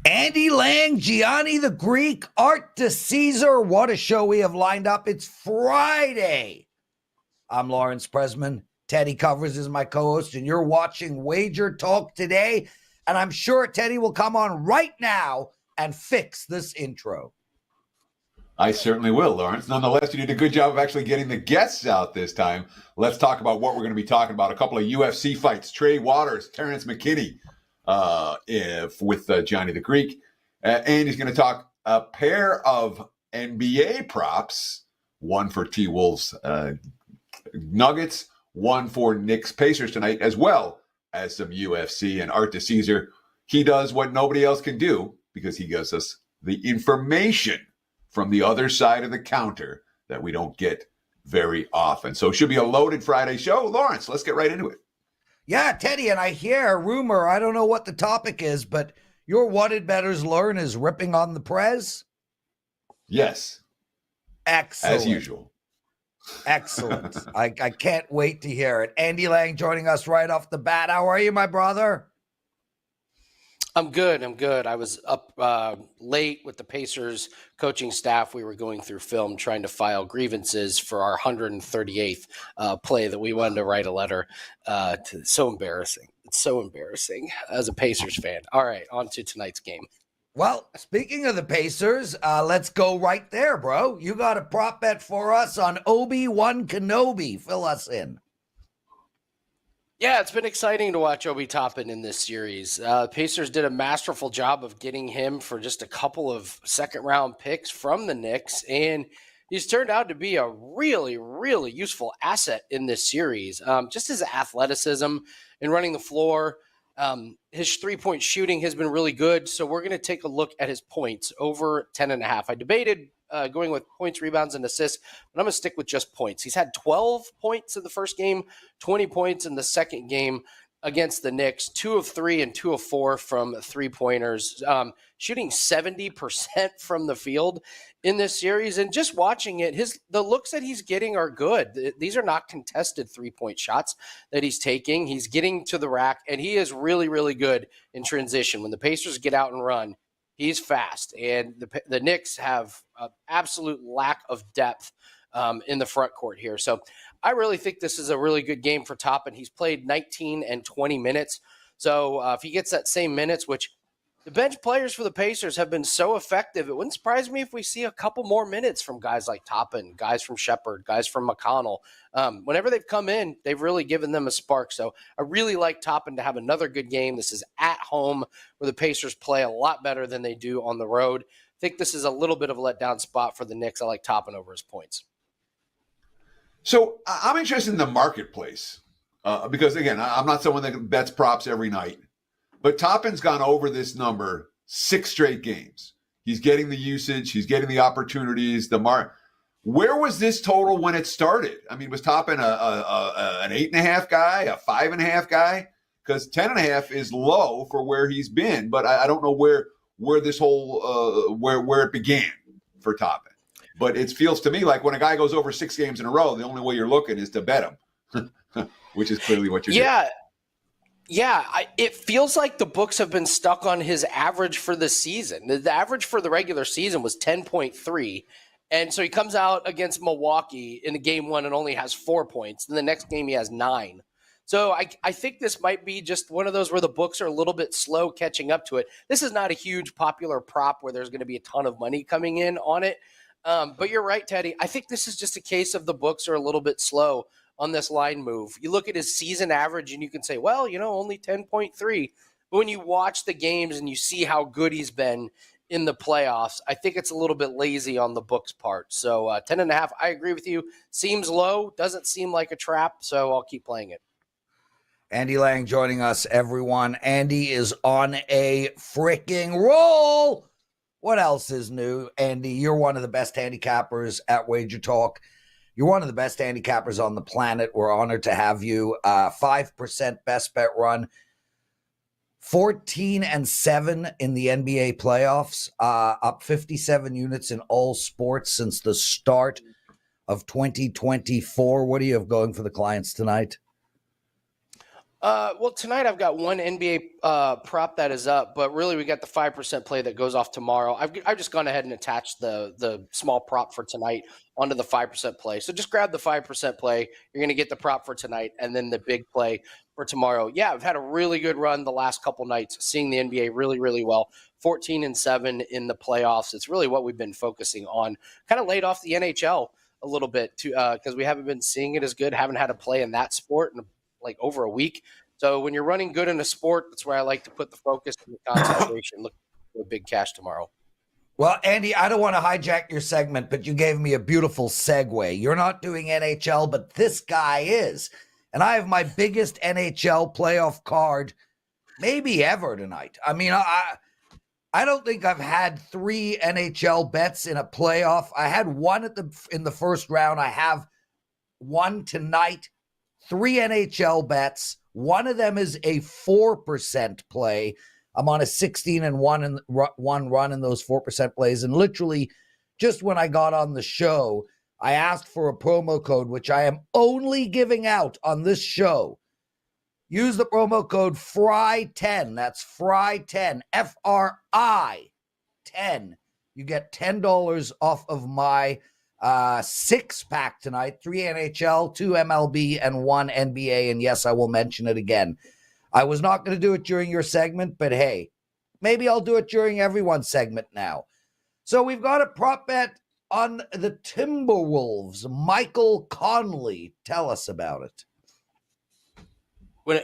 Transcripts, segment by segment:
Andy Lang, Gianni The Greek, Art DiCesare. What a show we have lined up. It's Friday. I'm Lawrence Presman. Teddy Covers is my co-host, and you're watching WagerTalk Today. And I'm sure Teddy will come on right now and fix this intro. I certainly will, Lawrence. Nonetheless, you did a good job of actually getting the guests out this time. Let's talk about what we're going to be talking about. A couple of UFC fights. Trey Waters, Terrence McKinney with Gianni The Greek. And he's going to talk a pair of NBA props. One for T-Wolves Nuggets, one for Knicks Pacers tonight, as well as some UFC. And Art DiCesare, he does what nobody else can do because he gives us the information from the other side of the counter that we don't get very often. So it should be a loaded Friday show. Lawrence, let's get right into it. Yeah, Teddy, and I hear a rumor, I don't know what the topic is, but your What Did Bettors Learn is ripping on the Prez? Yes. Excellent. As usual. Excellent. I can't wait to hear it. Andy Lang joining us right off the bat. How are you, my brother? I'm good. I was up late with the Pacers coaching staff. We were going through film trying to file grievances for our 138th play that we wanted to write a letter to. So embarrassing. It's so embarrassing as a Pacers fan. All right, on to tonight's game. Well, speaking of the Pacers, let's go right there, bro. You got a prop bet for us on Obi-Wan Kenobi. Fill us in. Yeah, it's been exciting to watch Obi Toppin in this series. Pacers did a masterful job of getting him for just a couple of second-round picks from the Knicks, and he's turned out to be a really, really useful asset in this series. Just his athleticism and running the floor, his three-point shooting has been really good, so we're going to take a look at his points over 10.5. I debated going with points, rebounds, and assists, but I'm going to stick with just points. He's had 12 points in the first game, 20 points in the second game against the Knicks, 2 of 3 and 2 of 4 from three-pointers, shooting 70% from the field in this series. And just watching it, the looks that he's getting are good. These are not contested three-point shots that he's taking. He's getting to the rack, and he is really, really good in transition. When the Pacers get out and run, he's fast, and the Knicks have an absolute lack of depth in the front court here. So I really think this is a really good game for Toppin. He's played 19 and 20 minutes. So if he gets that same minutes, which the bench players for the Pacers have been so effective, it wouldn't surprise me if we see a couple more minutes from guys like Toppin, guys from Shepherd, guys from McConnell. Whenever they've come in, they've really given them a spark. So I really like Toppin to have another good game. This is at home where the Pacers play a lot better than they do on the road. I think this is a little bit of a letdown spot for the Knicks. I like Toppin over his points. So I'm interested in the marketplace because, again, I'm not someone that bets props every night. But Toppin's gone over this number 6 straight games. He's getting the usage. He's getting the opportunities. Where was this total when it started? I mean, was Toppin an 8.5 guy, a 5.5 guy? Because 10.5 is low for where he's been. But I don't know where this whole where it began for Toppin. But it feels to me like when a guy goes over 6 games in a row, the only way you're looking is to bet him, which is clearly what you're doing. Yeah, it feels like the books have been stuck on his average for the season. The average for the regular season was 10.3. And so he comes out against Milwaukee in the game 1 and only has 4 points. Then the next game he has 9. So I think this might be just one of those where the books are a little bit slow catching up to it. This is not a huge popular prop where there's going to be a ton of money coming in on it. But you're right, Teddy. I think this is just a case of the books are a little bit slow on this line move. You look at his season average and you can say, well, only 10.3. But when you watch the games and you see how good he's been in the playoffs, I think it's a little bit lazy on the books part. So 10.5, I agree with you. Seems low, doesn't seem like a trap, so I'll keep playing it. Andy Lang joining us, everyone. Andy is on a freaking roll. What else is new? Andy, you're one of the best handicappers at WagerTalk. You're one of the best handicappers on the planet. We're honored to have you. 5% best bet run. 14-7 in the NBA playoffs. Up 57 units in all sports since the start of 2024. What do you have going for the clients tonight? Well, tonight I've got one NBA prop that is up, but really we got the 5% play that goes off tomorrow. I've just gone ahead and attached the small prop for tonight onto the 5% play. So just grab the 5% play. You're going to get the prop for tonight and then the big play for tomorrow. Yeah, I've had a really good run the last couple nights, seeing the NBA really, really well. 14-7 in the playoffs. It's really what we've been focusing on. Kind of laid off the NHL a little bit because we haven't been seeing it as good. Haven't had a play in that sport in like over a week. So when you're running good in a sport, that's where I like to put the focus and the concentration. Look for big cash tomorrow. Well, Andy, I don't want to hijack your segment, but you gave me a beautiful segue. You're not doing NHL, but this guy is. And I have my biggest NHL playoff card maybe ever tonight. I mean, I don't think I've had 3 NHL bets in a playoff. I had one in the first round. I have one tonight. 3 NHL bets. One of them is a 4% play. I'm on a 16-1 run in those 4% plays. And literally, just when I got on the show, I asked for a promo code, which I am only giving out on this show. Use the promo code FRY10. That's FRY10, F-R-I 10. You get $10 off of my 6-pack tonight, 3 NHL, 2 MLB, and 1 NBA. And yes, I will mention it again. I was not going to do it during your segment, but hey, maybe I'll do it during everyone's segment now. So we've got a prop bet on the Timberwolves. Michael Conley, tell us about it.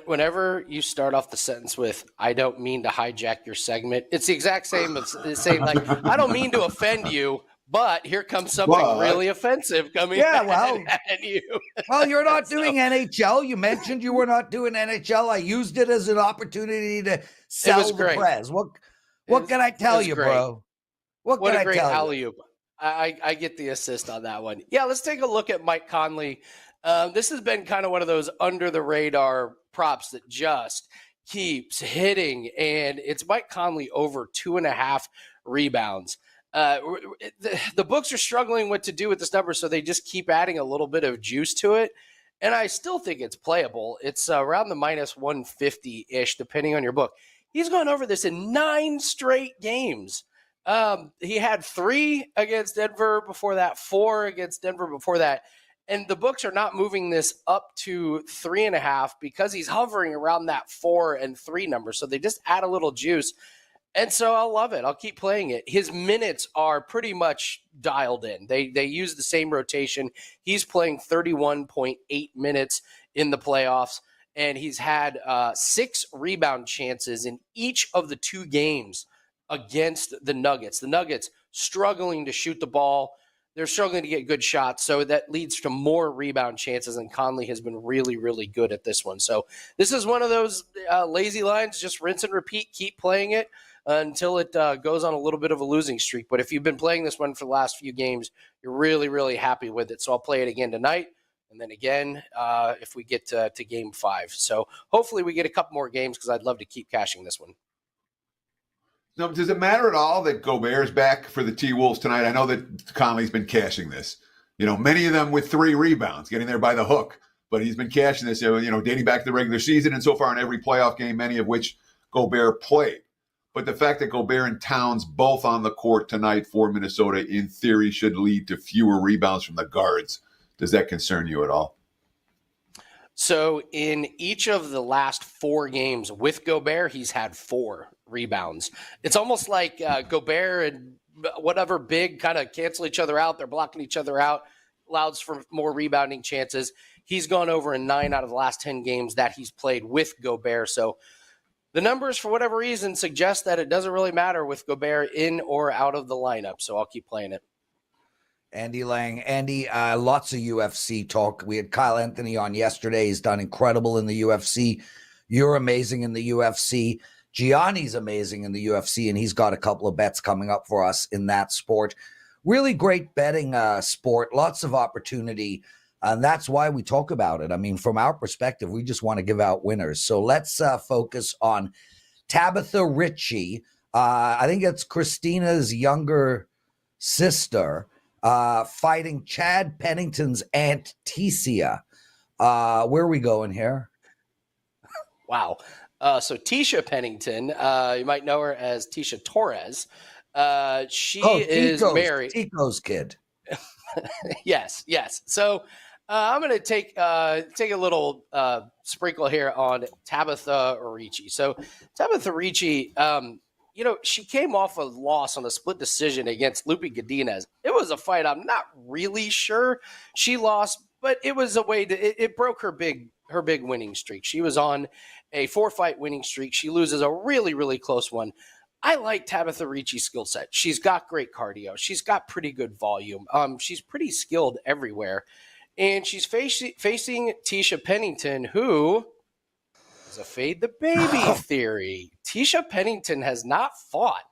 Whenever you start off the sentence with, I don't mean to hijack your segment, it's the exact same as saying, like, I don't mean to offend you, but here comes something really offensive coming at you. Well, you're not doing NHL. You mentioned you were not doing NHL. I used it as an opportunity to sell the Prez. What can I tell you, bro? What can I tell you? What a great alley-oop. I get the assist on that one. Yeah, let's take a look at Mike Conley. This has been kind of one of those under-the-radar props that just keeps hitting, and it's Mike Conley over 2.5 rebounds. The books are struggling what to do with this number, so they just keep adding a little bit of juice to it, and I still think it's playable. It's around the minus 150-ish, depending on your book. He's gone over this in 9 straight games. He had 3 against Denver before that, 4 against Denver before that. And the books are not moving this up to 3.5 because he's hovering around that 4 and 3 number. So they just add a little juice. And so I'll love it. I'll keep playing it. His minutes are pretty much dialed in. They use the same rotation. He's playing 31.8 minutes in the playoffs. And he's had 6 rebound chances in each of the 2 games against the Nuggets. The Nuggets struggling to shoot the ball. They're struggling to get good shots, so that leads to more rebound chances, and Conley has been really, really good at this one. So this is one of those lazy lines, just rinse and repeat, keep playing it until it goes on a little bit of a losing streak. But if you've been playing this one for the last few games, you're really, really happy with it. So I'll play it again tonight, and then again if we get to Game 5. So hopefully we get a couple more games because I'd love to keep cashing this one. Now, does it matter at all that Gobert's back for the T-Wolves tonight? I know that Conley's been cashing this. Many of them with 3 rebounds, getting there by the hook. But he's been cashing this, dating back to the regular season and so far in every playoff game, many of which Gobert played. But the fact that Gobert and Towns both on the court tonight for Minnesota, in theory, should lead to fewer rebounds from the guards. Does that concern you at all? So in each of the last 4 games with Gobert, he's had 4 rebounds. It's almost like Gobert and whatever big kind of cancel each other out. They're blocking each other out, allows for more rebounding chances. He's gone over in 9 out of the last 10 games that he's played with Gobert. So the numbers, for whatever reason, suggest that it doesn't really matter with Gobert in or out of the lineup. So I'll keep playing it. Andy Lang. Andy, lots of UFC talk. We had Kyle Anthony on yesterday. He's done incredible in the UFC. You're amazing in the UFC. Gianni's amazing in the UFC, and he's got a couple of bets coming up for us in that sport. Really great betting sport, lots of opportunity, and that's why we talk about it. I mean, from our perspective, we just want to give out winners. So let's focus on Tabitha Ritchie. I think it's Christina's younger sister, fighting Chad Pennington's aunt, Tecia. Where are we going here? Wow. So Tisha Pennington, you might know her as Tisha Torres. She is married. Tico's kid. Yes. So I'm going to take a little sprinkle here on Tabitha Ricci. So Tabitha Ricci, she came off a loss on a split decision against Lupe Godinez. It was a fight I'm not really sure she lost, but it was a way to it broke her big winning streak. She was on a 4-fight winning streak. She loses a really, really close one. I like Tabitha Ricci's skill set. She's got great cardio. She's got pretty good volume. She's pretty skilled everywhere. And she's facing Tisha Pennington, who is a fade the baby theory. Tisha Pennington has not fought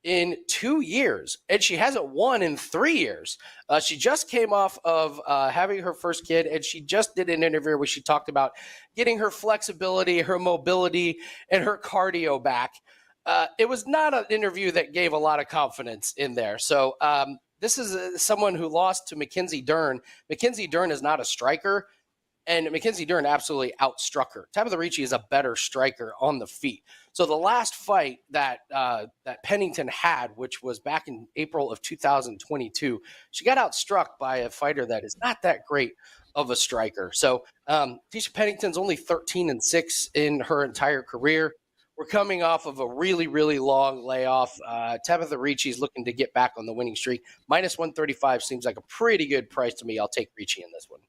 in 2 years, and she hasn't won in 3 years. She just came off of having her first kid, and she just did an interview where she talked about getting her flexibility, her mobility, and her cardio back. It was not an interview that gave a lot of confidence in there. So this is someone who lost to Mackenzie Dern. Mackenzie Dern is not a striker, and Mackenzie Dern absolutely outstruck her. Tabitha Ricci is a better striker on the feet. So the last fight that Pennington had, which was back in April of 2022, she got outstruck by a fighter that is not that great of a striker. So Tisha Pennington's only 13-6 in her entire career. We're coming off of a really, really long layoff. Tabitha Ricci is looking to get back on the winning streak. Minus 135 seems like a pretty good price to me. I'll take Ricci in this one.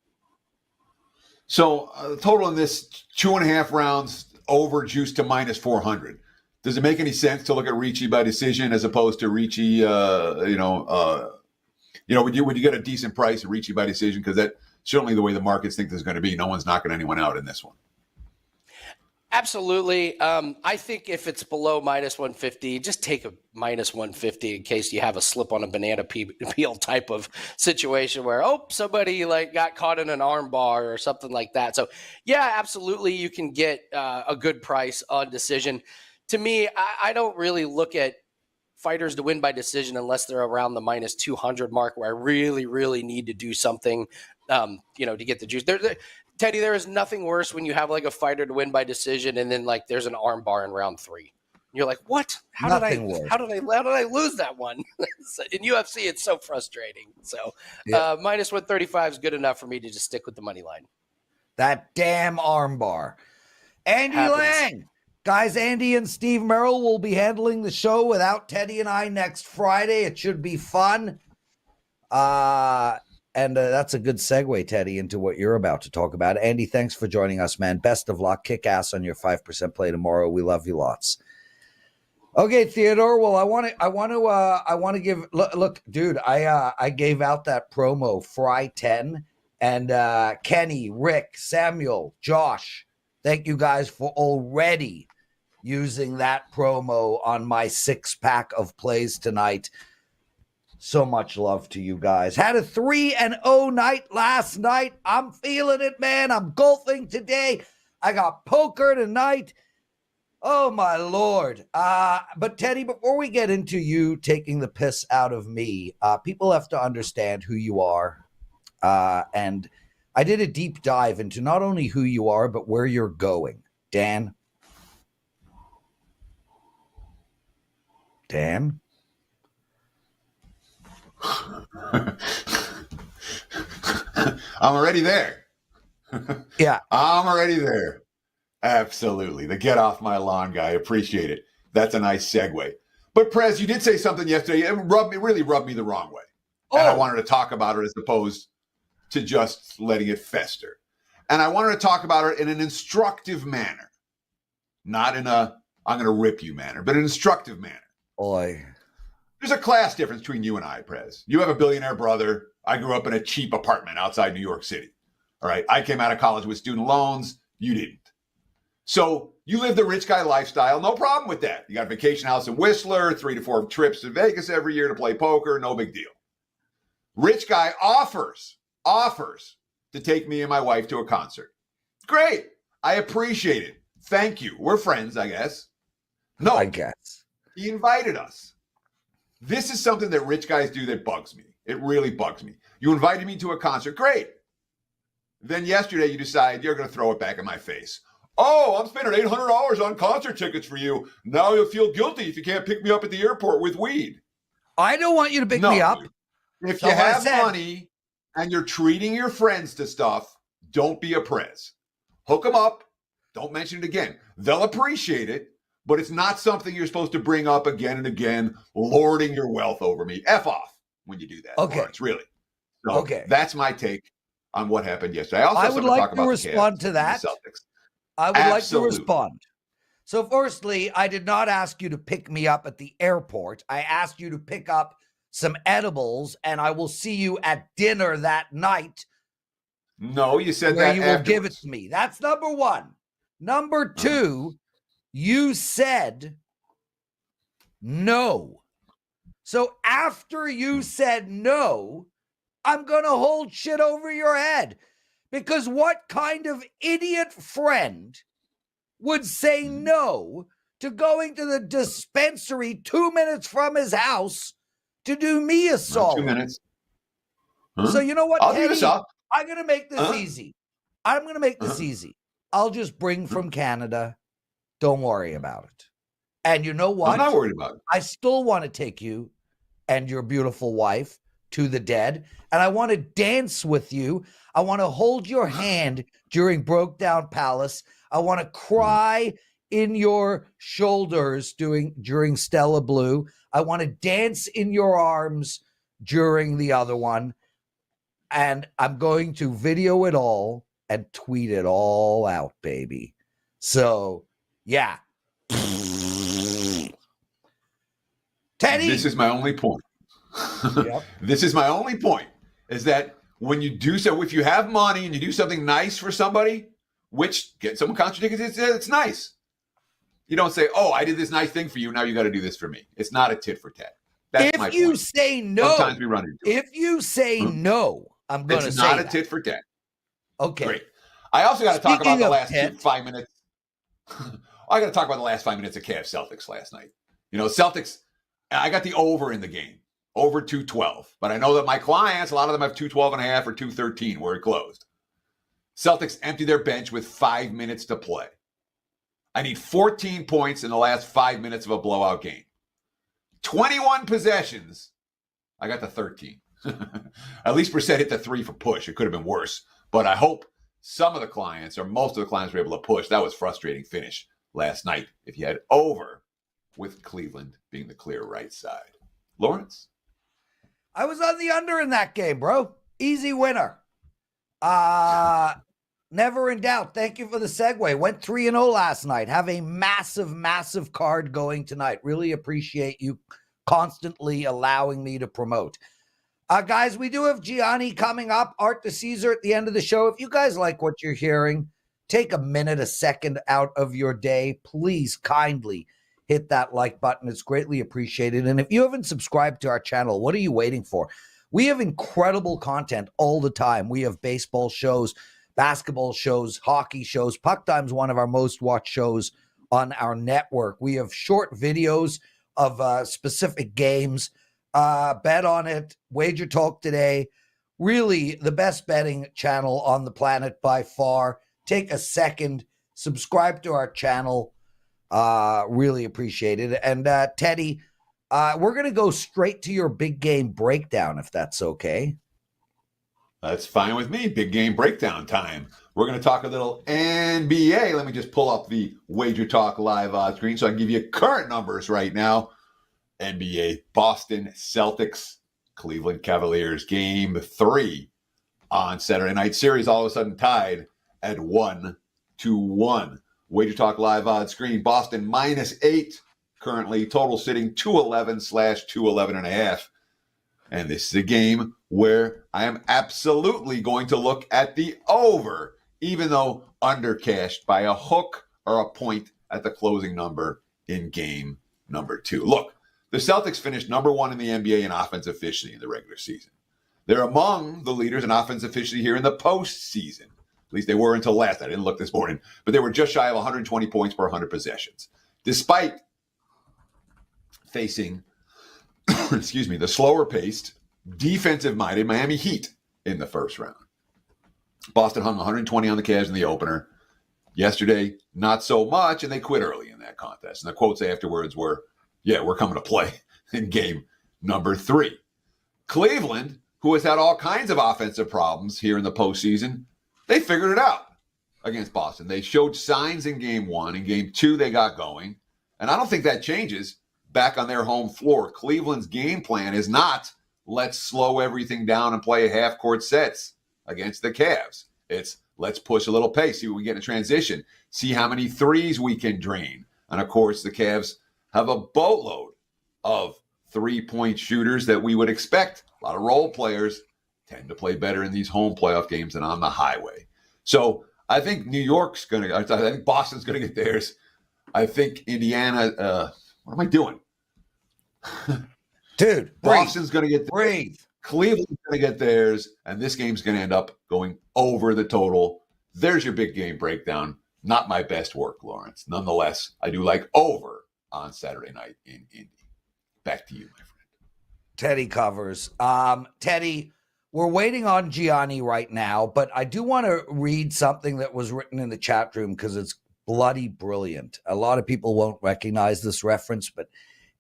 So total in this 2.5 rounds over juiced to minus 400. Does it make any sense to look at Ricci by decision as opposed to Ricci, would you get a decent price at Ricci by decision? Because that's certainly the way the markets think there's going to be. No one's knocking anyone out in this one. Absolutely. I think if it's below minus 150, just take a minus 150 in case you have a slip on a banana peel type of situation where, somebody got caught in an arm bar or something like that. So yeah, absolutely. You can get a good price on decision. To me, I don't really look at fighters to win by decision unless they're around the minus 200 mark where I really, really need to do something, to get the juice. Teddy, there is nothing worse when you have a fighter to win by decision and then there's an arm bar in round 3. You're like, what? How did I lose that one? In UFC, it's so frustrating. So minus 135 is good enough for me to just stick with the money line. That damn arm bar. Andy Lang. Guys, Andy and Steve Merrill will be handling the show without Teddy and I next Friday. It should be fun. And that's a good segue, Teddy, into what you're about to talk about. Andy, thanks for joining us, man. Best of luck. Kick ass on your 5% play tomorrow. We love you lots. Okay, Theodore. Well, I want to give look, dude. I gave out that promo Fry 10 and Kenny, Rick, Samuel, Josh. Thank you guys for already using that promo on my 6-pack of plays tonight. So much love to you guys. Had a 3-0 night last night. I'm feeling it, man. I'm golfing today. I got poker tonight. Oh, my Lord. But, Teddy, before we get into you taking the piss out of me, people have to understand who you are. And I did a deep dive into not only who you are, but where you're going. Dan? I'm already there. Yeah. I'm already there. Absolutely. The get off my lawn guy. Appreciate it. That's a nice segue. But Prez, you did say something yesterday. It really rubbed me the wrong way. And I wanted to talk about it as opposed to just letting it fester. And I wanted to talk about it in an instructive manner. Not in a, I'm going to rip you manner, but an instructive manner. Boy. There's a class difference between you and I, Prez. You have a billionaire brother. I grew up in a cheap apartment outside New York City. All right. I came out of college with student loans. You didn't. So you live the rich guy lifestyle. No problem with that. You got a vacation house in Whistler, 3 to 4 trips to Vegas every year to play poker. No big deal. Rich guy offers to take me and my wife to a concert. Great. I appreciate it. Thank you. We're friends, I guess. No, I guess. He invited us. This is something that rich guys do that bugs me. It really bugs me. You invited me to a concert. Great. Then yesterday you decide you're going to throw it back in my face. Oh, I'm spending $800 on concert tickets for you. Now you'll feel guilty if you can't pick me up at the airport with weed. I don't want you to pick me up. Dude. If So you what I have said- money and you're treating your friends to stuff, don't be a Prez. Hook them up. Don't mention it again. They'll appreciate it, but it's not something you're supposed to bring up again and again, lording your wealth over me. F off when you do that. Okay. Lawrence, really. So Okay. That's my take on what happened yesterday. I also have would something like talk to about the respond Cavs to and that. the Celtics. I would Absolutely. like to respond. So firstly, I did not ask you to pick me up at the airport. I asked you to pick up some edibles, and I will see you at dinner that night. No, you said where that you afterwards. will give it to me. That's number one. Number two, you said no. So after you said no, I'm going to hold shit over your head. Because what kind of idiot friend would say no to going to the dispensary 2 minutes from his house to do me a Not solid? 2 minutes. Huh? So you know what, I'll do Teddy? this up. I'm going to make this easy. I'm going to make this easy. I'll just bring from Canada. Don't worry about it. And you know what? I'm not worried about it. I still want to take you and your beautiful wife to the dead. And I want to dance with you. I want to hold your hand during Broke Down Palace. I want to cry in your shoulders during Stella Blue. I want to dance in your arms during the other one. And I'm going to video it all and tweet it all out, baby. So, yeah. Teddy. This is my only point. Yep. This is my only point, is that when you do so, if you have money and you do something nice for somebody, which get someone concert tickets, it's nice. You don't say, oh, I did this nice thing for you. Now you got to do this for me. It's not a tit for tat. That's my If you point. say no, Sometimes we run into it. if you say no, I'm going to It's say not a that. tit for tat. Okay. Great. I also got to talk Speaking about the of last tit. 5 minutes. I got to talk about the last 5 minutes of Cavs Celtics last night. You know, Celtics, I got the over in the game, over 212. But I know that my clients, a lot of them have 212.5 or 213 where it closed. Celtics empty their bench with 5 minutes to play. I need 14 points in the last 5 minutes of a blowout game. 21 possessions. I got the 13. At least Brissett hit the 3 for push. It could have been worse. But I hope some of the clients or most of the clients were able to push. That was frustrating finish last night if you had over with Cleveland being the clear right side. Lawrence? I was on the under in that game, bro. Easy winner. Never in doubt. Thank you for the segue. Went 3-0 last night. Have a massive, massive card going tonight. Really appreciate you constantly allowing me to promote. Guys, we do have Gianni coming up. Art DiCesare at the end of the show. If you guys like what you're hearing, take a minute, a second out of your day. Please kindly hit that like button. It's greatly appreciated. And if you haven't subscribed to our channel, what are you waiting for? We have incredible content all the time. We have baseball shows, basketball shows, hockey shows. Puck Time's one of our most watched shows on our network. We have short videos of specific games. Bet on it. WagerTalk Today. Really the best betting channel on the planet by far. Take a second, subscribe to our channel. Really appreciate it. And Teddy, we're going to go straight to your big game breakdown, if that's okay. That's fine with me. Big game breakdown time. We're going to talk a little NBA. Let me just pull up the Wager Talk live odds screen so I can give you current numbers right now. NBA, Boston Celtics, Cleveland Cavaliers, game 3 on Saturday night. Series all of a sudden tied at 1-1. Wager Talk live odds screen. Boston -8 currently. Total sitting 211/211.5. And this is a game where I am absolutely going to look at the over, even though undercashed by a hook or a point at the closing number in game number 2. Look, the Celtics finished number 1 in the NBA in offensive efficiency in the regular season. They're among the leaders in offensive efficiency here in the postseason. At least they were until last night. I didn't look this morning. But they were just shy of 120 points per 100 possessions. Despite facing, the slower-paced, defensive-minded Miami Heat in the first round. Boston hung 120 on the Cavs in the opener. Yesterday, not so much, and they quit early in that contest. And the quotes afterwards were, yeah, we're coming to play in game number 3. Cleveland, who has had all kinds of offensive problems here in the postseason, they figured it out against Boston. They showed signs in game 1. In game 2, they got going. And I don't think that changes back on their home floor. Cleveland's game plan is not let's slow everything down and play half-court sets against the Cavs. It's let's push a little pace, see what we get in transition, see how many threes we can drain. And, of course, the Cavs have a boatload of three-point shooters that we would expect. A lot of role players tend to play better in these home playoff games than on the highway. So I think New York's going to – I think Boston's going to get theirs. I think Indiana what am I doing? Dude, Boston's going to get theirs. Breathe. Cleveland's going to get theirs, and this game's going to end up going over the total. There's your big game breakdown. Not my best work, Lawrence. Nonetheless, I do like over on Saturday night in Indy. Back to you, my friend. Teddy covers. Teddy, we're waiting on Gianni right now, but I do want to read something that was written in the chat room because it's bloody brilliant. A lot of people won't recognize this reference, but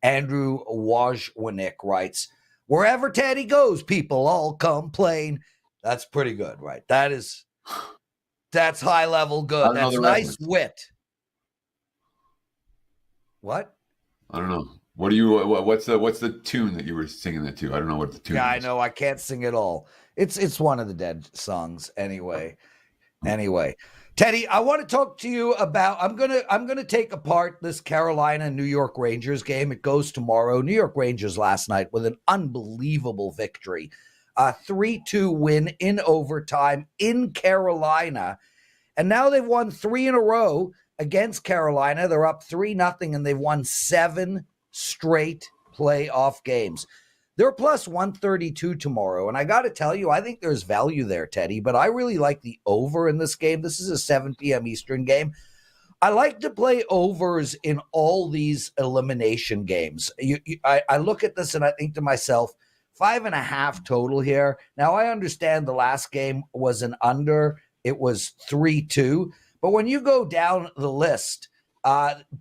Andrew Wojcicki writes, wherever Teddy goes, people all complain. That's pretty good, right? That's high level good. That's nice wit. What? I don't know. What do you? What's the tune that you were singing that to? I don't know what the tune. Yeah, is. I know. I can't sing it all. It's one of the Dead songs. Anyway, Teddy, I want to talk to you about. I'm gonna take apart this Carolina New York Rangers game. It goes tomorrow. New York Rangers last night with an unbelievable victory, 3-2 win in overtime in Carolina, and now they've won 3 in a row against Carolina. They're up 3-0, and they've won 7 straight playoff games. They're plus 132 tomorrow, and I got to tell you, I think there's value there, Teddy, but I really like the over in this game. This is a 7 p.m. Eastern game. I like to play overs in all these elimination games. I look at this and I think to myself, 5.5 total here. Now, I understand the last game was an under. It was 3-2, but when you go down the list,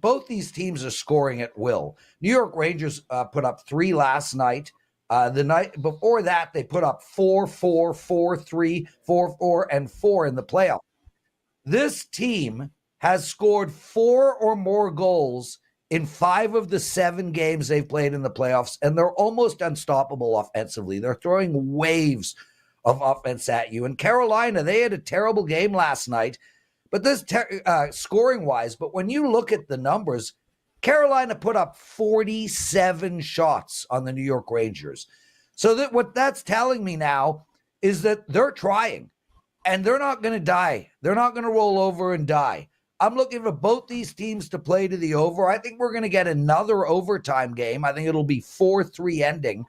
both these teams are scoring at will. New York Rangers put up 3 last night. The night before that, they put up 4-4, 4-3, 4-4, and 4 in the playoff. This team has scored 4 or more goals in 5 of the 7 games they've played in the playoffs, and they're almost unstoppable offensively. They're throwing waves of offense at you. And Carolina, they had a terrible game last night, but this scoring-wise, but when you look at the numbers, Carolina put up 47 shots on the New York Rangers. So that what that's telling me now is that they're trying, and they're not going to die. They're not going to roll over and die. I'm looking for both these teams to play to the over. I think we're going to get another overtime game. I think it'll be 4-3 ending.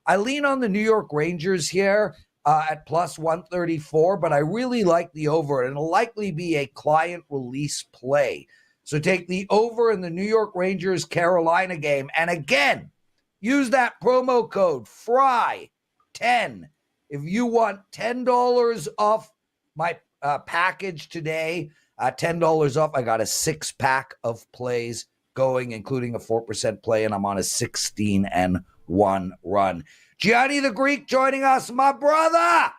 I lean on the New York Rangers here at plus 134, but I really like the over. It'll likely be a client release play. So take the over in the New York Rangers Carolina game. And again, use that promo code FRY10 if you want $10 off my package today. $10 off. I got a 6-pack of plays going, including a 4% play, and I'm on a 16-1 run. Gianni The Greek joining us, my brother.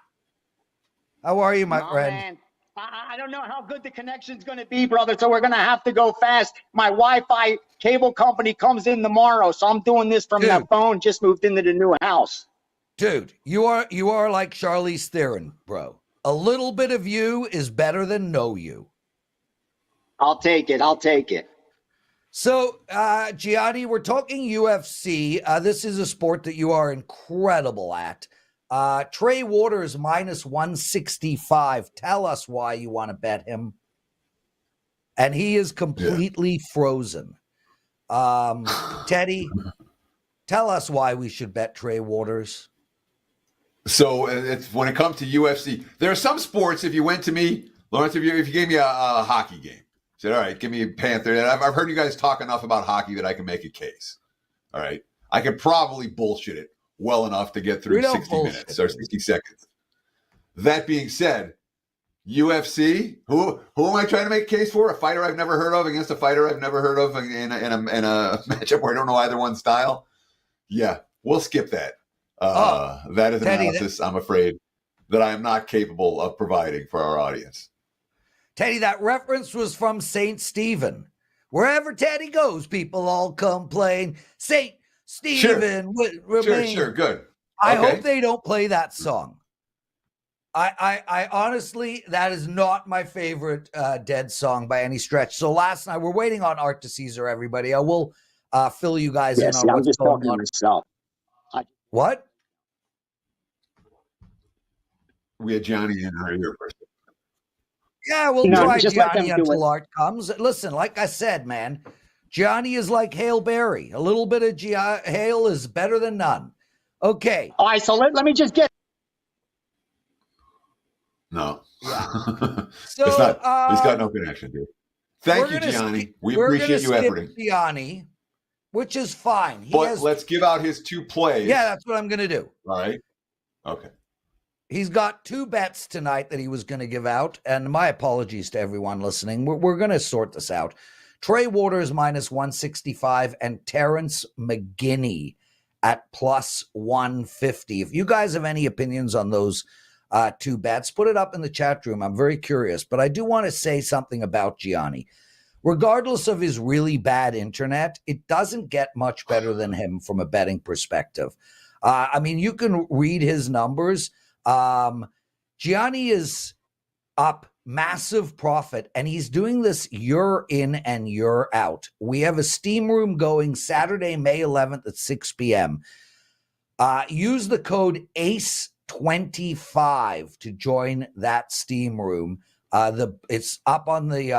How are you, my friend? Man. I don't know how good the connection's going to be, brother, so we're going to have to go fast. My Wi-Fi cable company comes in tomorrow, so I'm doing this from that phone. Just moved into the new house. Dude, you are like Charlize Theron, bro. A little bit of you is better than no you. I'll take it. So, Gianni, we're talking UFC. This is a sport that you are incredible at. Trey Waters minus 165. Tell us why you want to bet him. And he is completely frozen. Teddy, tell us why we should bet Trey Waters. So it's when it comes to UFC, there are some sports. If you went to me, Lawrence, if you gave me a hockey game, said, all right, give me a Panther. And I've heard you guys talk enough about hockey that I can make a case. All right. I could probably bullshit it well enough to get through 60 minutes or 60 seconds. That being said, UFC. Who am I trying to make a case for? A fighter I've never heard of against a fighter I've never heard of in a matchup where I don't know either one's style. Yeah, we'll skip that. That is an Teddy, analysis, I'm afraid, that I am not capable of providing for our audience. Teddy, that reference was from St. Stephen. Wherever Teddy goes, people all complain. St. Stephen would remain. Sure, good. I hope they don't play that song. I honestly, that is not my favorite Dead song by any stretch. So last night, we're waiting on Art DiCesare, everybody. I will fill you guys in on I'm what's just going talking on. to myself. What? We had Gianni in our ear first. Yeah, we'll No, try just let them Gianni do until it. Art comes. Listen, like I said, man, Gianni is like Hail Berry. A little bit of hail is better than none. Okay. All right, so let me just get. No. Yeah. So, he's got no um, connection, dude. Thank you, Gianni. We we're appreciate gonna you skip efforting. Gianni, which is fine. Let's give out his 2 plays. Yeah, that's what I'm going to do. All right. Okay. He's got 2 bets tonight that he was going to give out, and my apologies to everyone listening. We're going to sort this out. Trey Waters minus 165 and Terrence McGinney at plus 150. If you guys have any opinions on those 2 bets, put it up in the chat room. I'm very curious, but I do want to say something about Gianni. Regardless of his really bad internet, it doesn't get much better than him from a betting perspective. I mean, you can read his numbers. Gianni is up massive profit, and he's doing this year in and year out. We have a steam room going Saturday, May 11th at 6 p.m. Use the code ACE25 to join that steam room. It's up on the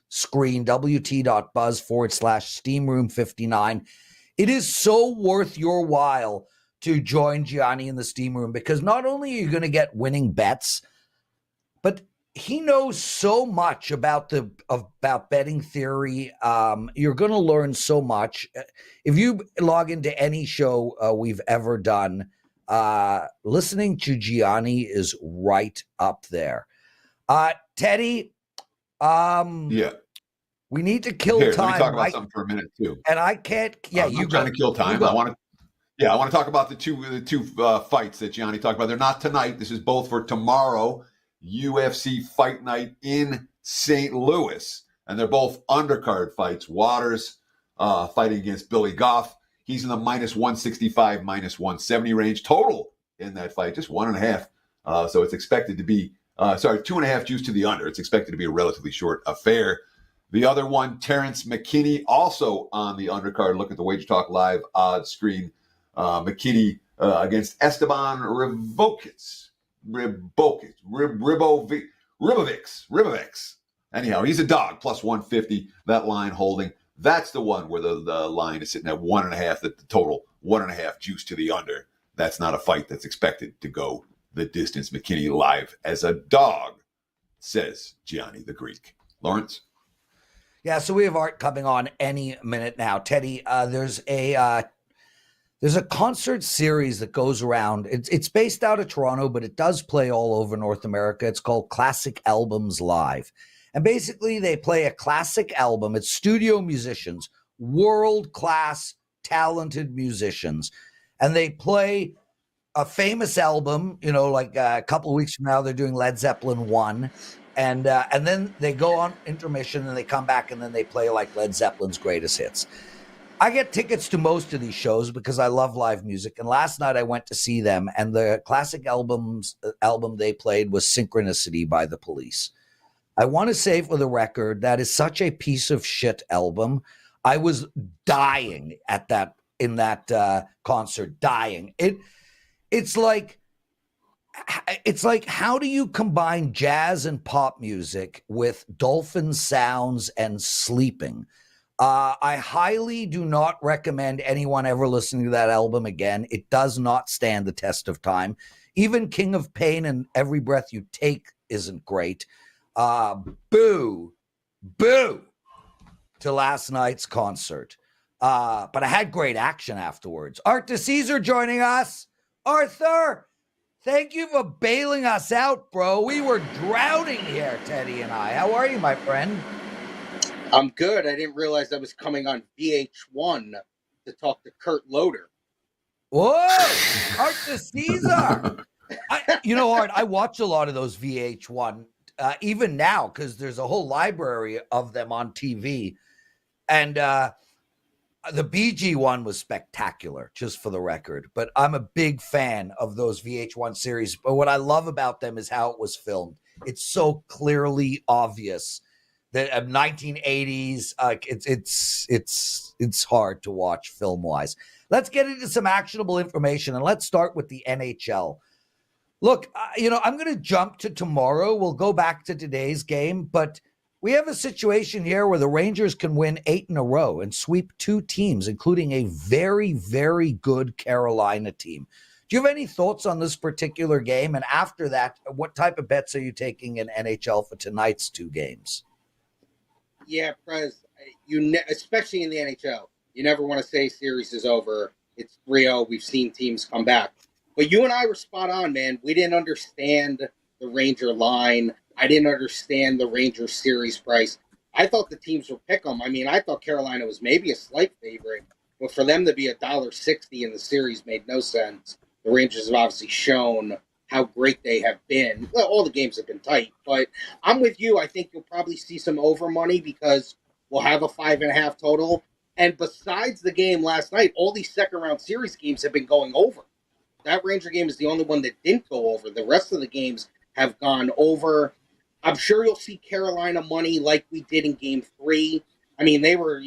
screen, wt.buzz/steamroom59. It is so worth your while to join Gianni in the steam room, because not only are you going to get winning bets, but he knows so much about betting theory. You're going to learn so much. If you log into any show we've ever done, listening to Gianni is right up there. Teddy, Yeah. we need to kill time. Let me talk about something for a minute too. And I can't. Yeah, I'm trying to kill time. I want to talk about the two fights that Gianni talked about. They're not tonight. This is both for tomorrow, UFC Fight Night in St. Louis, and they're both undercard fights. Waters fighting against Billy Goff. He's in the minus 165, minus 170 range total in that fight, just 1.5. So it's expected to be 2.5 juice to the under. It's expected to be a relatively short affair. The other one, Terrence McKinney, also on the undercard. Look at the WagerTalk Live odds screen. McKinney against Esteban Ribovics. Anyhow, he's a dog, plus 150. That line holding. That's the one where the line is sitting at 1.5, the total 1.5 juice to the under. That's not a fight that's expected to go the distance. McKinney live as a dog, says Gianni the Greek. Lawrence? Yeah, so we have Art coming on any minute now. Teddy, there's a concert series that goes around. It's based out of Toronto, but it does play all over North America. It's called Classic Albums Live. And basically they play a classic album. It's studio musicians, world-class, talented musicians. And they play a famous album, like a couple of weeks from now, they're doing Led Zeppelin 1. And then they go on intermission and they come back and then they play like Led Zeppelin's greatest hits. I get tickets to most of these shows because I love live music. And last night I went to see them, and the classic album they played was Synchronicity by The Police. I want to say for the record, that is such a piece of shit album. I was dying in that concert, dying. It's like, how do you combine jazz and pop music with dolphin sounds and sleeping? I highly do not recommend anyone ever listening to that album again. It does not stand the test of time. Even King of Pain and Every Breath You Take isn't great. Boo to last night's concert. But I had great action afterwards. Art DiCesare joining us. Arthur, Thank you for bailing us out, bro. We were drowning here, Teddy and I. How are you, my friend? I'm good. I didn't realize I was coming on VH1 to talk to Kurt Loder. Whoa, Art DiCesare. Art, I watch a lot of those VH1, even now, because there's a whole library of them on TV. And the BG one was spectacular, just for the record. But I'm a big fan of those VH1 series. But what I love about them is how it was filmed. It's so clearly obvious that 1980s, it's hard to watch film wise. Let's get into some actionable information, and let's start with the NHL. Look, I'm going to jump to tomorrow. We'll go back to today's game, but we have a situation here where the Rangers can win 8 in a row and sweep 2 teams, including a very, very good Carolina team. Do you have any thoughts on this particular game? And after that, what type of bets are you taking in NHL for tonight's 2 games? Yeah, Prez, especially in the NHL, you never want to say series is over. It's 3-0. We've seen teams come back. But you and I were spot on, man. We didn't understand the Ranger line. I didn't understand the Ranger series price. I thought the teams were pick 'em. I mean, I thought Carolina was maybe a slight favorite, but for them to be $1.60 in the series made no sense. The Rangers have obviously shown how great they have been. Well, all the games have been tight, but I'm with you. I think you'll probably see some over money because we'll have a 5.5 total. And besides the game last night, all these second-round series games have been going over. That Ranger game is the only one that didn't go over. The rest of the games have gone over. I'm sure you'll see Carolina money like we did in Game 3. I mean, they were,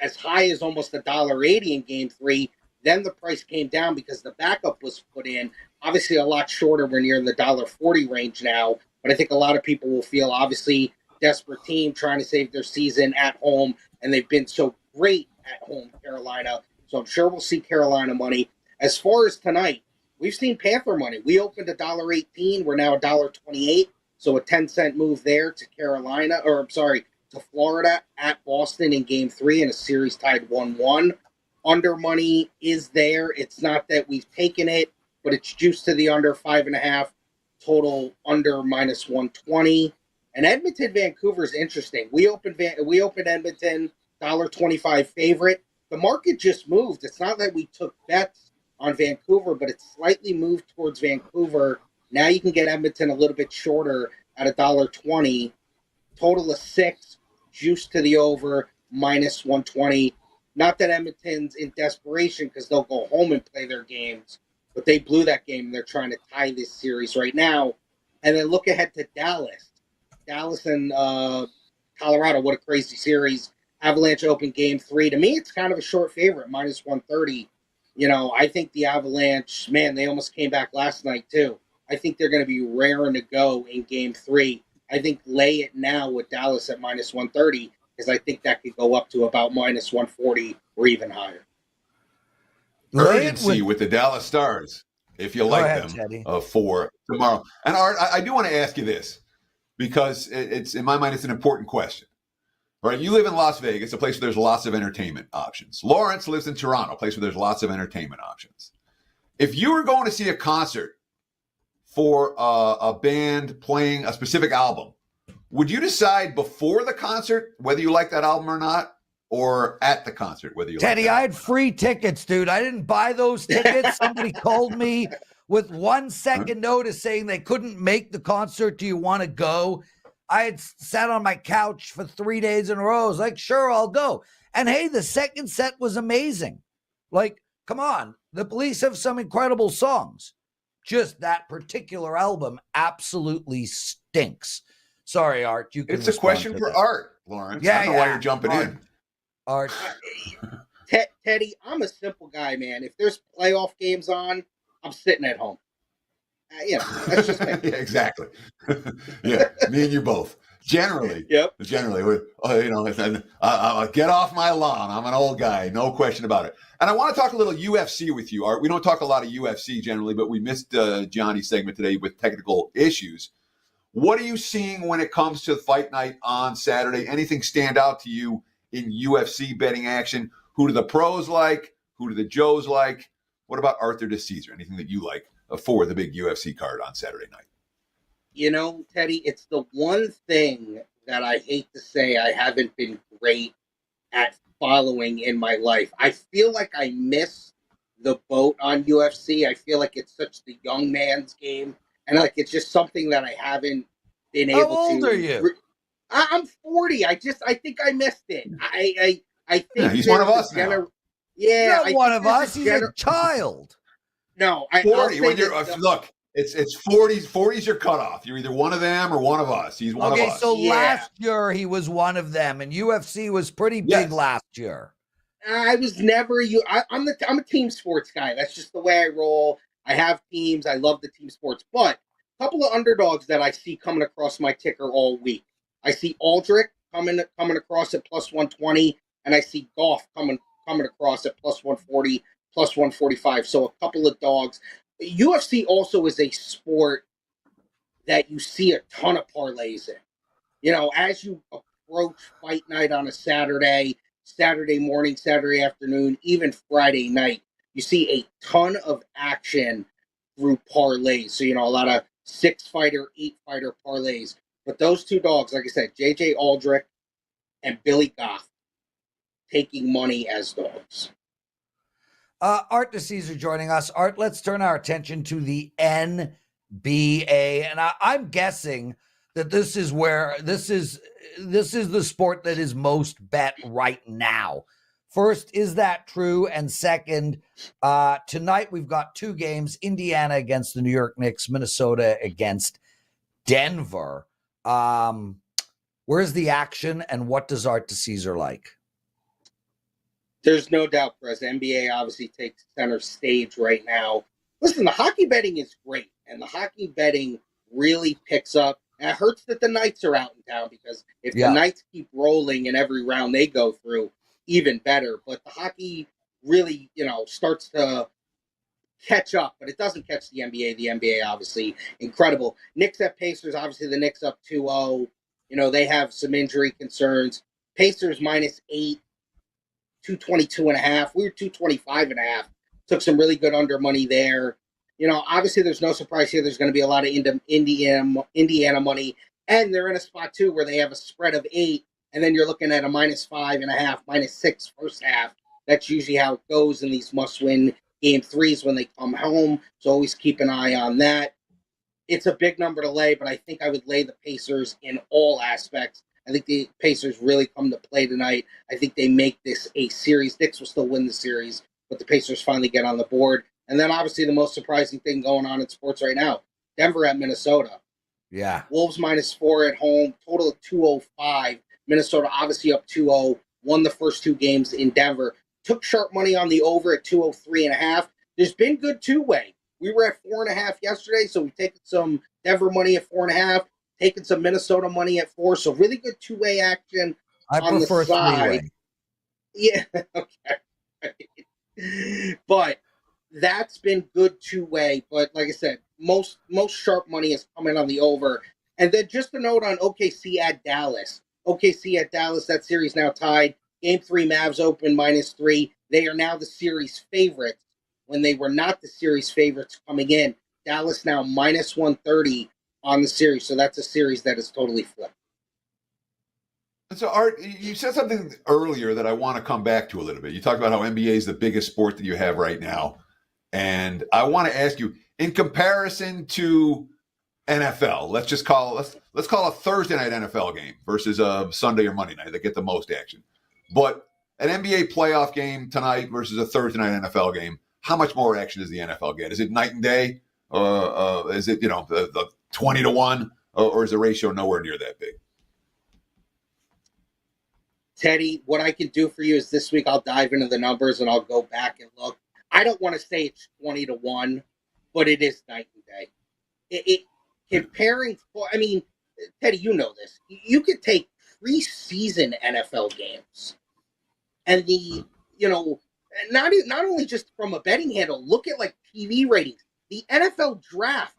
as high as almost $1.80 in Game 3. Then the price came down because the backup was put in. Obviously, a lot shorter. We're near the $1.40 range now. But I think a lot of people will feel, obviously, desperate team trying to save their season at home. And they've been so great at home, Carolina. So I'm sure we'll see Carolina money. As far as tonight, we've seen Panther money. We opened $1.18. We're now $1.28. So a 10-cent move there to to Florida at Boston in Game 3 in a series tied 1-1. Under money is there. It's not that we've taken it, but it's juiced to the under 5.5. Total under minus 120. And Edmonton, Vancouver is interesting. We opened Edmonton $1.25 favorite. The market just moved. It's not that we took bets on Vancouver, but it's slightly moved towards Vancouver. Now you can get Edmonton a little bit shorter at $1.20. Total of 6, juice to the over, minus 120. Not that Edmonton's in desperation because they'll go home and play their games, but they blew that game and they're trying to tie this series right now. And then look ahead to Dallas. Dallas and Colorado, what a crazy series. Avalanche open Game 3. To me, it's kind of a short favorite, minus 130. I think the Avalanche, man, they almost came back last night too. I think they're going to be raring to go in Game 3. I think lay it now with Dallas at minus 130 because I think that could go up to about minus 140 or even higher. Urgency with the Dallas Stars, if you like them, Teddy. For tomorrow. And Art, I do want to ask you this because it's in my mind, it's an important question. All right, you live in Las Vegas, a place where there's lots of entertainment options. Lawrence lives in Toronto, a place where there's lots of entertainment options. If you were going to see a concert for a band playing a specific album, would you decide before the concert whether you like that album or not, or at the concert whether you Teddy, like that I had free tickets, dude. I didn't buy those tickets. Somebody called me with 1 second notice saying they couldn't make the concert. Do you want to go? I had sat on my couch for 3 days in a row. I was like, sure, I'll go. And hey, the second set was amazing. Like, come on. The Police have some incredible songs. Just that particular album absolutely stinks. Sorry, Art. You can. It's a question for Art, Lawrence. I don't know why you're jumping in. Art. Teddy, I'm a simple guy, man. If there's playoff games on, I'm sitting at home. That's just me. Yeah, exactly. Yeah, me and you both. Generally, I'll get off my lawn. I'm an old guy, no question about it. And I want to talk a little UFC with you, Art. We don't talk a lot of UFC generally, but we missed Gianni's segment today with technical issues. What are you seeing when it comes to Fight Night on Saturday? Anything stand out to you in UFC betting action? Who do the pros like? Who do the Joes like? What about Arthur DiCesare? Anything that you like for the big UFC card on Saturday night? You know, Teddy, it's the one thing that I hate to say I haven't been great at following in my life. I feel like I miss the boat on UFC. I feel like it's such the young man's game, and like it's just something that I haven't been How able to. old are you? I'm 40. I think I missed it. I think Yeah, he's one of us now. Yeah, Not one of us. He's a child. No, 40. When you're look, it's 40s. 40's your cutoff. You're either one of them or one of us. He's one of us. Okay, so last year he was one of them, and UFC was pretty big Yes. last year. I was never you. I'm a team sports guy. That's just the way I roll. I have teams. I love the team sports, but a couple of underdogs that I see coming across my ticker all week. I see Aldrich coming across at plus 120, and I see Goff coming across at plus 140, plus 145. So a couple of dogs. UFC also is a sport that you see a ton of parlays in. You know, as you approach fight night on a Saturday morning, Saturday afternoon, even Friday night, you see a ton of action through parlays. So, you know, a lot of 6-fighter, 8-fighter parlays. But those two dogs, like I said, JJ Aldrich and Billy Goff, taking money as dogs. Art DiCesare joining us. Art, let's turn our attention to the NBA. And I'm guessing that this is the sport that is most bet right now. First, is that true? And second, tonight we've got two games, Indiana against the New York Knicks, Minnesota against Denver. Where's the action and what does Art DiCesare like? There's no doubt, Prez. NBA obviously takes center stage right now. Listen, the hockey betting is great, and the hockey betting really picks up. And it hurts that the Knights are out in town because if the Knights keep rolling in every round they go through, even better. But the hockey really, you know, starts to catch up, but it doesn't catch the NBA. The NBA, obviously, incredible. Knicks at Pacers, obviously the Knicks up 2-0. You know, they have some injury concerns. Pacers -8. 222.5. We were 225.5. Took some really good under money there. You know, obviously there's no surprise here. There's going to be a lot of Indiana money. And they're in a spot, too, where they have a spread of 8. And then you're looking at a -5.5, -6 first half. That's usually how it goes in these must-win game threes when they come home. So always keep an eye on that. It's a big number to lay, but I think I would lay the Pacers in all aspects. I think the Pacers really come to play tonight. I think they make this a series. Knicks will still win the series, but the Pacers finally get on the board. And then obviously the most surprising thing going on in sports right now, Denver at Minnesota. Yeah. Wolves -4 at home, total of 205. Minnesota obviously up 2-0, won the first two games in Denver. Took sharp money on the over at 203.5. There's been good two-way. We were at 4.5 yesterday, so we've taken some Denver money at 4.5. Taking some Minnesota money at 4, so really good two-way action. I on prefer the side. three-way. Yeah, okay. But that's been good two-way. But like I said, most sharp money is coming on the over. And then just a note on OKC at Dallas. OKC at Dallas, that series now tied. Game 3, Mavs open -3. They are now the series favorites when they were not the series favorites coming in. Dallas now -130. On the series, so that's a series that is totally flipped. So, Art, you said something earlier that I want to come back to a little bit. You talked about how NBA is the biggest sport that you have right now, and I want to ask you, in comparison to NFL, let's call a Thursday night NFL game versus a Sunday or Monday night that get the most action, but an NBA playoff game tonight versus a Thursday night NFL game. How much more action does the NFL get? Is it night and day? Is it the 20-1, or is the ratio nowhere near that big? Teddy, what I can do for you is this week I'll dive into the numbers and I'll go back and look. I don't want to say it's 20-1, but it is night and day. It comparing, I mean, Teddy, you know this. You could take preseason NFL games and not only just from a betting handle, look at like TV ratings. The NFL draft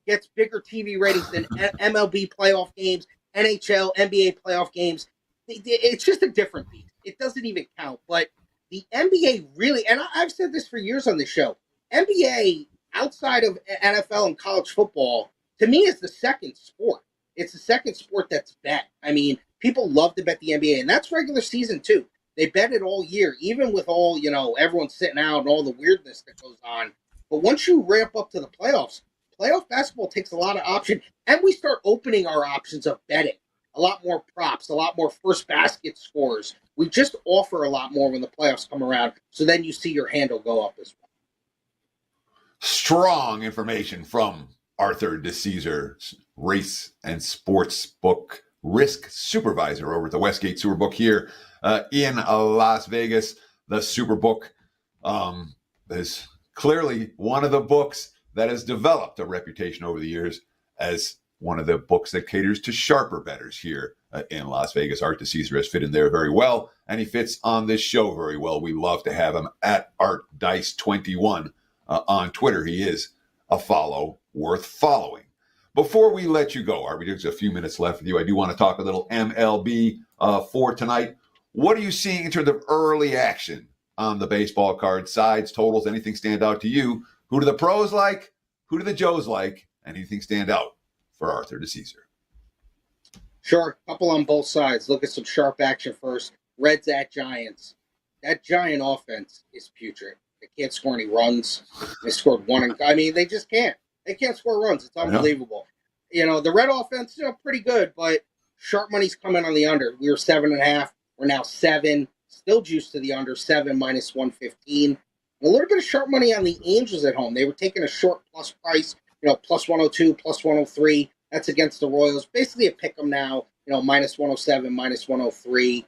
gets bigger TV ratings than MLB playoff games, NHL, NBA playoff games. It's just a different beast. It doesn't even count. But the NBA really, and I've said this for years on the show, NBA outside of NFL and college football, to me, is the second sport. It's the second sport that's bet. I mean, people love to bet the NBA, and that's regular season too. They bet it all year, even with all, everyone sitting out and all the weirdness that goes on. But once you ramp up to the playoffs, playoff basketball takes a lot of option, and we start opening our options of betting. A lot more props, a lot more first basket scores. We just offer a lot more when the playoffs come around, so then you see your handle go up as well. Strong information from Arthur DiCesare, race and sports book risk supervisor over at the Westgate Superbook here in Las Vegas. The Superbook is clearly one of the books that has developed a reputation over the years as one of the books that caters to sharper bettors here in Las Vegas. Art DiCesare has fit in there very well, and he fits on this show very well. We love to have him at ArtDice21 on Twitter. He is a follow worth following. Before we let you go, Art, we have just a few minutes left with you. I do want to talk a little MLB for tonight. What are you seeing in terms of early action on the baseball card, sides, totals, anything stand out to you? Who do the pros like? Who do the Joes like? Anything stand out for Arthur DiCesare? Sure, couple on both sides. Look at some sharp action first. Reds at Giants. That Giant offense is putrid. They can't score any runs. They scored one. They just can't. They can't score runs. It's unbelievable. The Red offense, pretty good, but sharp money's coming on the under. We were 7.5. We're now 7. Still juiced to the under, 7 minus 115. A little bit of sharp money on the Angels at home. They were taking a short plus price, plus 102, plus 103. That's against the Royals. Basically a pick 'em now, minus 107, minus 103,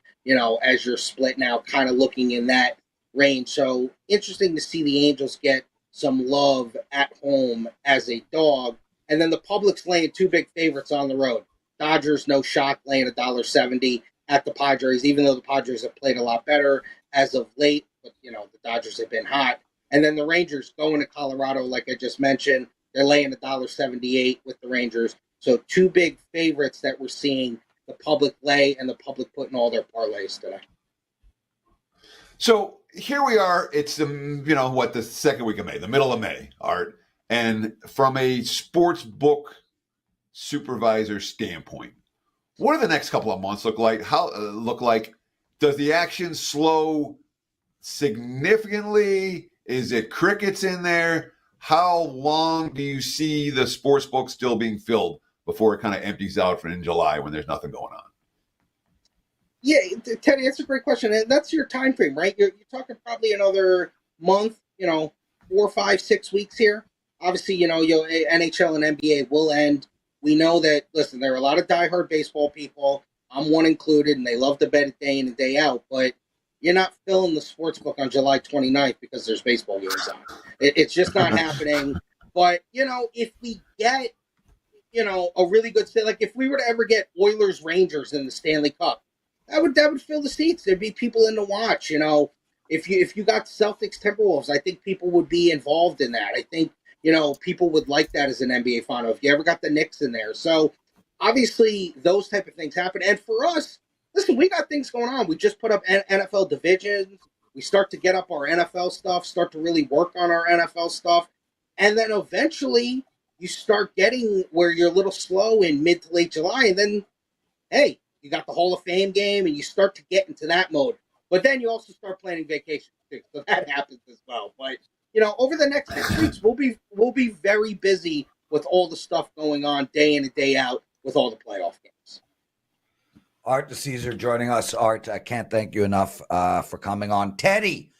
as you're split now, kind of looking in that range. So interesting to see the Angels get some love at home as a dog. And then the public's laying 2 big favorites on the road. Dodgers, no shock, laying $1.70 at the Padres, even though the Padres have played a lot better as of late. But, the Dodgers have been hot. And then the Rangers going to Colorado, like I just mentioned. They're laying $1.78 with the Rangers. So 2 big favorites that we're seeing the public lay and the public putting all their parlays today. So here we are. It's the second week of May, the middle of May, Art. And from a sports book supervisor standpoint, what do the next couple of months look like? Does the action slow significantly? Is it crickets in there? How long do you see the sports book still being filled before it kind of empties out in July when there's nothing going on? Yeah, Teddy, that's a great question. And that's your time frame, right? You're talking probably another month, 4, 5, 6 weeks here. Obviously, NHL and NBA will end. We know that, listen, there are a lot of diehard baseball people. I'm one included, and they love to bet it day in and day out. But you're not filling the sports book on July 29th because there's baseball games on. It's just not happening. But, if we get, a really good – like if we were to ever get Oilers-Rangers in the Stanley Cup, that would fill the seats. There'd be people in to watch. If you got Celtics Timberwolves, I think people would be involved in that. I think people would like that as an NBA fan. If you ever got the Knicks in there, so obviously those type of things happen. And for us, listen, we got things going on. We just put up NFL divisions. We start to get up our NFL stuff. Start to really work on our NFL stuff, and then eventually you start getting where you're a little slow in mid to late July, and then hey. You got the Hall of Fame game, and you start to get into that mode. But then you also start planning vacation too, so that happens as well. But over the next 6 weeks, we'll be very busy with all the stuff going on day in and day out with all the playoff games. Art DiCesare joining us. Art, I can't thank you enough for coming on. Teddy,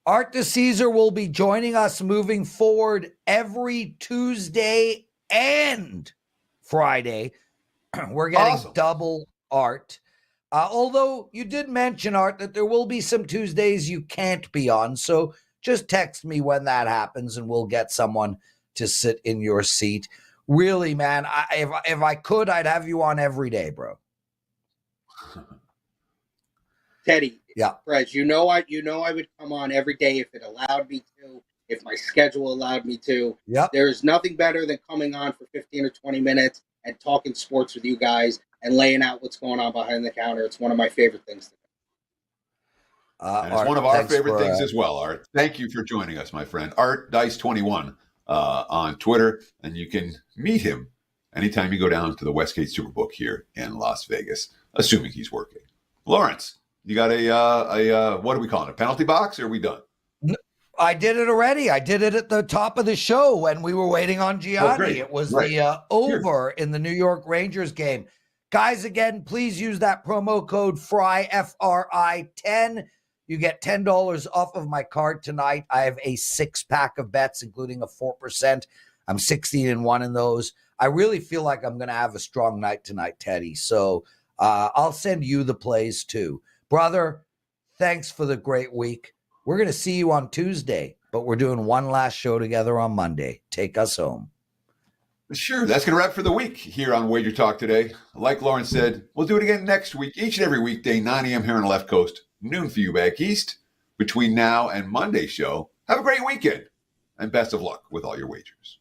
Art DiCesare will be joining us moving forward every Tuesday and Friday. We're getting awesome. Double Art. Although you did mention, Art, that there will be some Tuesdays you can't be on. So just text me when that happens and we'll get someone to sit in your seat. Really, man, if I could, I'd have you on every day, bro. Teddy, yeah, Prez, I would come on every day if it allowed me to, if my schedule allowed me to. Yep. There is nothing better than coming on for 15 or 20 minutes and talking sports with you guys and laying out what's going on behind the counter. It's one of my favorite things to do. And it's Art, one of our favorite things as well, Art. Thank you for joining us, my friend. Art Dice 21 on Twitter, and you can meet him anytime you go down to the Westgate Superbook here in Las Vegas, assuming he's working. Lawrence, you got a what are we calling it? Penalty box, or are we done? I did it already. I did it at the top of the show when we were waiting on Gianni. It was the over in the New York Rangers game. Guys, again, please use that promo code FRI, F-R-I-10. You get $10 off of my card tonight. I have a 6-pack of bets, including a 4%. I'm 16-1 in those. I really feel like I'm going to have a strong night tonight, Teddy. So I'll send you the plays too. Brother, thanks for the great week. We're going to see you on Tuesday, but we're doing one last show together on Monday. Take us home. Sure. That's going to wrap for the week here on WagerTalk Today. Like Lawrence said, we'll do it again next week, each and every weekday, 9 a.m. here on the left coast, noon for you back east. Between now and Monday's show, have a great weekend and best of luck with all your wagers.